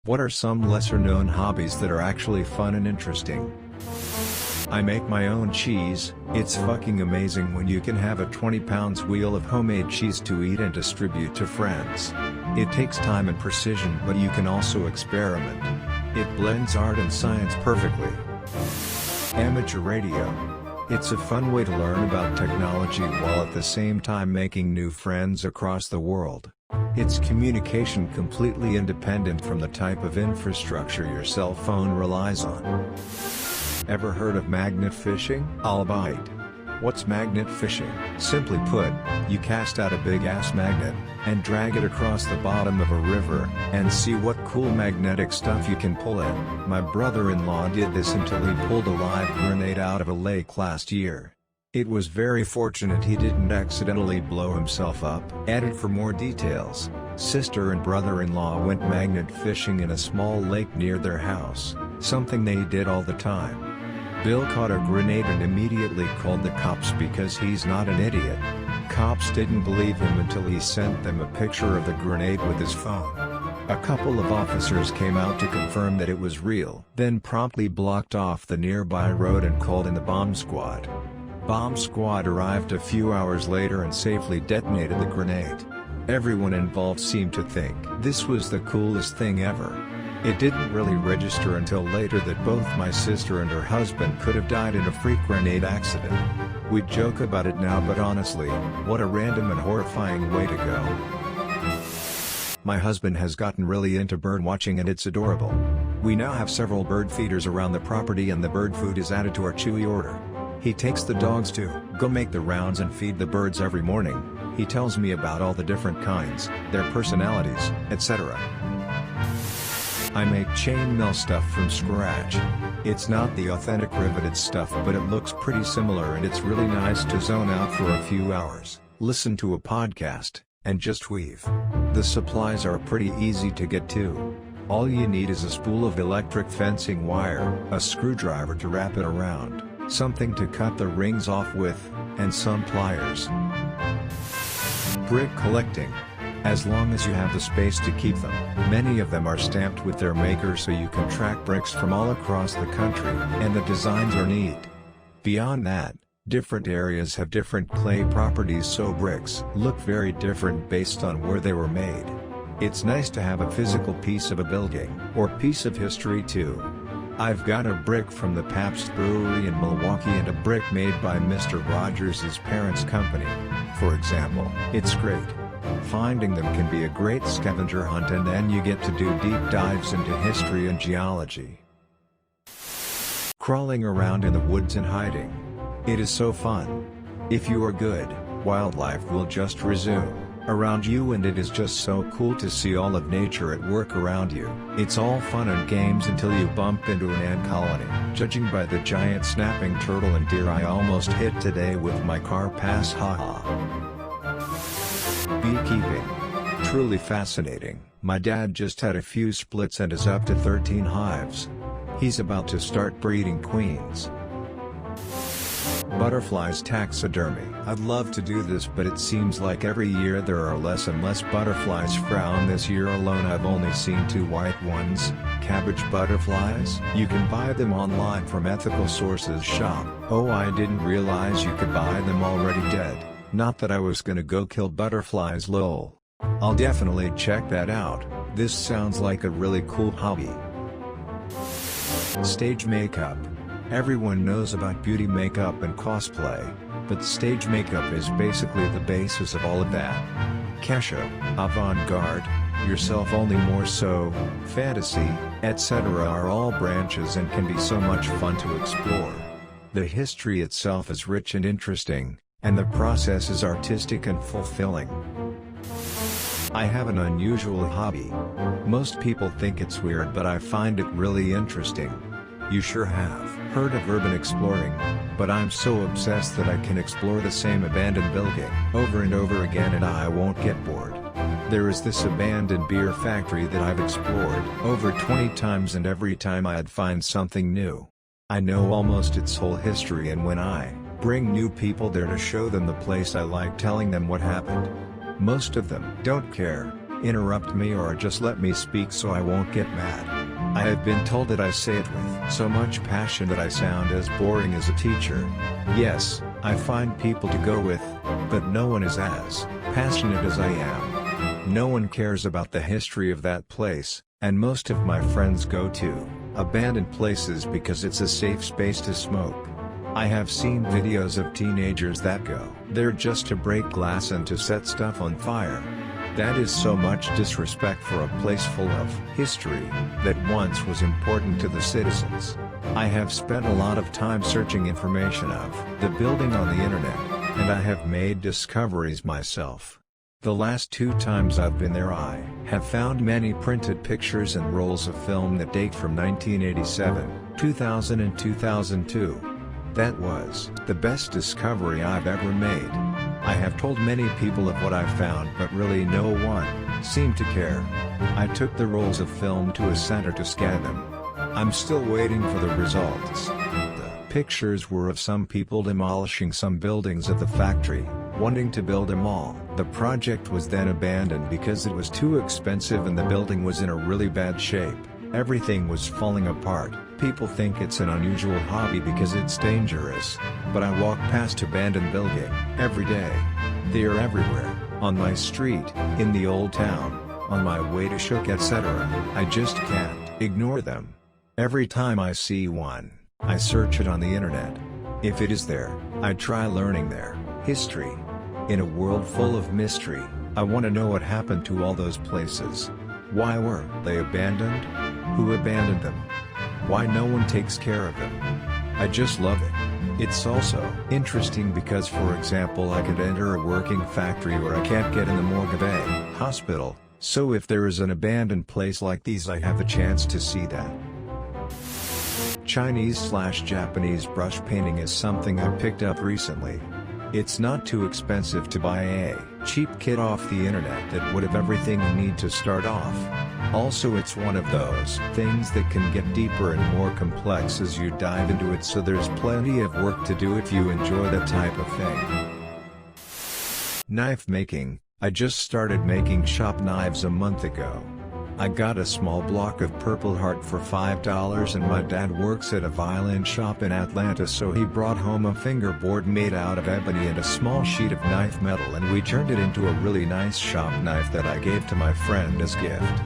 What are some lesser-known hobbies that are actually fun and interesting? I make my own cheese. It's fucking amazing when you can have a 20 pounds wheel of homemade cheese to eat and distribute to friends. It takes time and precision, but you can also experiment. It blends art and science perfectly. Amateur radio. It's a fun way to learn about technology while at the same time making new friends across the world. It's communication completely independent from the type of infrastructure your cell phone relies on. Ever heard of magnet fishing? I'll bite. What's magnet fishing? Simply put, you cast out a big-ass magnet, and drag it across the bottom of a river, and see what cool magnetic stuff you can pull in. My brother-in-law did this until he pulled a live grenade out of a lake last year. It was very fortunate he didn't accidentally blow himself up. Added for more details, sister and brother-in-law went magnet fishing in a small lake near their house, something they did all the time. Bill caught a grenade and immediately called the cops because he's not an idiot. Cops didn't believe him until he sent them a picture of the grenade with his phone. A couple of officers came out to confirm that it was real, then promptly blocked off the nearby road and called in the bomb squad. Bomb squad arrived a few hours later and safely detonated the grenade. Everyone involved seemed to think this was the coolest thing ever. It didn't really register until later that both my sister and her husband could have died in a freak grenade accident. We joke about it now, but honestly, what a random and horrifying way to go. My husband has gotten really into bird watching and it's adorable. We now have several bird feeders around the property and the bird food is added to our chewy order. He takes the dogs to go make the rounds and feed the birds every morning. He tells me about all the different kinds, their personalities, etc. I make chainmail stuff from scratch. It's not the authentic riveted stuff, but it looks pretty similar and it's really nice to zone out for a few hours, listen to a podcast, and just weave. The supplies are pretty easy to get to. All you need is a spool of electric fencing wire, a screwdriver to wrap it around, something to cut the rings off with, and some pliers. Brick collecting. As long as you have the space to keep them, many of them are stamped with their maker so you can track bricks from all across the country, and the designs are neat. Beyond that, different areas have different clay properties, so bricks look very different based on where they were made. It's nice to have a physical piece of a building, or piece of history too. I've got a brick from the Pabst Brewery in Milwaukee and a brick made by Mr. Rogers' parents' company. For example, it's great. Finding them can be a great scavenger hunt, and then you get to do deep dives into history and geology. Crawling around in the woods and hiding. It is so fun. If you are good, wildlife will just resume around you, and it is just so cool to see all of nature at work around you. It's all fun and games until you bump into an ant colony. Judging by the giant snapping turtle and deer I almost hit today with my car pass, haha. Beekeeping. Truly fascinating. My dad just had a few splits and is up to 13 hives. He's about to start breeding queens. Butterflies taxidermy. I'd love to do this, but it seems like every year there are less and less butterflies. Frown. This year alone I've only seen 2 white ones. Cabbage butterflies? You can buy them online from ethical sources shop. Oh, I didn't realize you could buy them already dead. Not that I was gonna go kill butterflies, lol. I'll definitely check that out. This sounds like a really cool hobby. Stage makeup. Everyone knows about beauty makeup and cosplay, but stage makeup is basically the basis of all of that. Casual, avant-garde, yourself only more so, fantasy, etc. are all branches and can be so much fun to explore. The history itself is rich and interesting, and the process is artistic and fulfilling. I have an unusual hobby. Most people think it's weird, but I find it really interesting. You sure have heard of urban exploring, but I'm so obsessed that I can explore the same abandoned building over and over again and I won't get bored. There is this abandoned beer factory that I've explored over 20 times, and every time I'd find something new. I know almost its whole history, and when I bring new people there to show them the place, I like telling them what happened. Most of them don't care. interrupt me or just let me speak so I won't get mad. I have been told that I say it with so much passion that I sound as boring as a teacher. Yes, I find people to go with, but no one is as passionate as I am. No one cares about the history of that place, and most of my friends go to abandoned places because it's a safe space to smoke. I have seen videos of teenagers that go there just to break glass and to set stuff on fire. That is so much disrespect for a place full of history that once was important to the citizens. I have spent a lot of time searching information of the building on the internet, and I have made discoveries myself. The last 2 times I've been there I have found many printed pictures and rolls of film that date from 1987, 2000 and 2002. That was the best discovery I've ever made. I have told many people of what I found but really no one seemed to care. I took the rolls of film to a center to scan them. I'm still waiting for the results. The pictures were of some people demolishing some buildings at the factory, wanting to build a mall. The project was then abandoned because it was too expensive and the building was in a really bad shape. Everything was falling apart. People think it's an unusual hobby because it's dangerous, but I walk past abandoned buildings every day. They are everywhere, on my street, in the old town, on my way to Shook, etc. I just can't ignore them. Every time I see one, I search it on the internet. If it is there, I try learning their history. In a world full of mystery, I want to know what happened to all those places. Why were they abandoned? Who abandoned them? Why no one takes care of them? I just love it. It's also interesting because, for example, I could enter a working factory where I can't get in the morgue of a hospital, so if there is an abandoned place like these I have a chance to see that. Chinese/Japanese brush painting is something I picked up recently. It's not too expensive to buy a cheap kit off the internet that would have everything you need to start off. Also, it's one of those things that can get deeper and more complex as you dive into it, so there's plenty of work to do if you enjoy that type of thing. Knife making. I just started making shop knives a month ago. I got a small block of Purple Heart for $5 and my dad works at a violin shop in Atlanta, so he brought home a fingerboard made out of ebony and a small sheet of knife metal, and we turned it into a really nice shop knife that I gave to my friend as gift.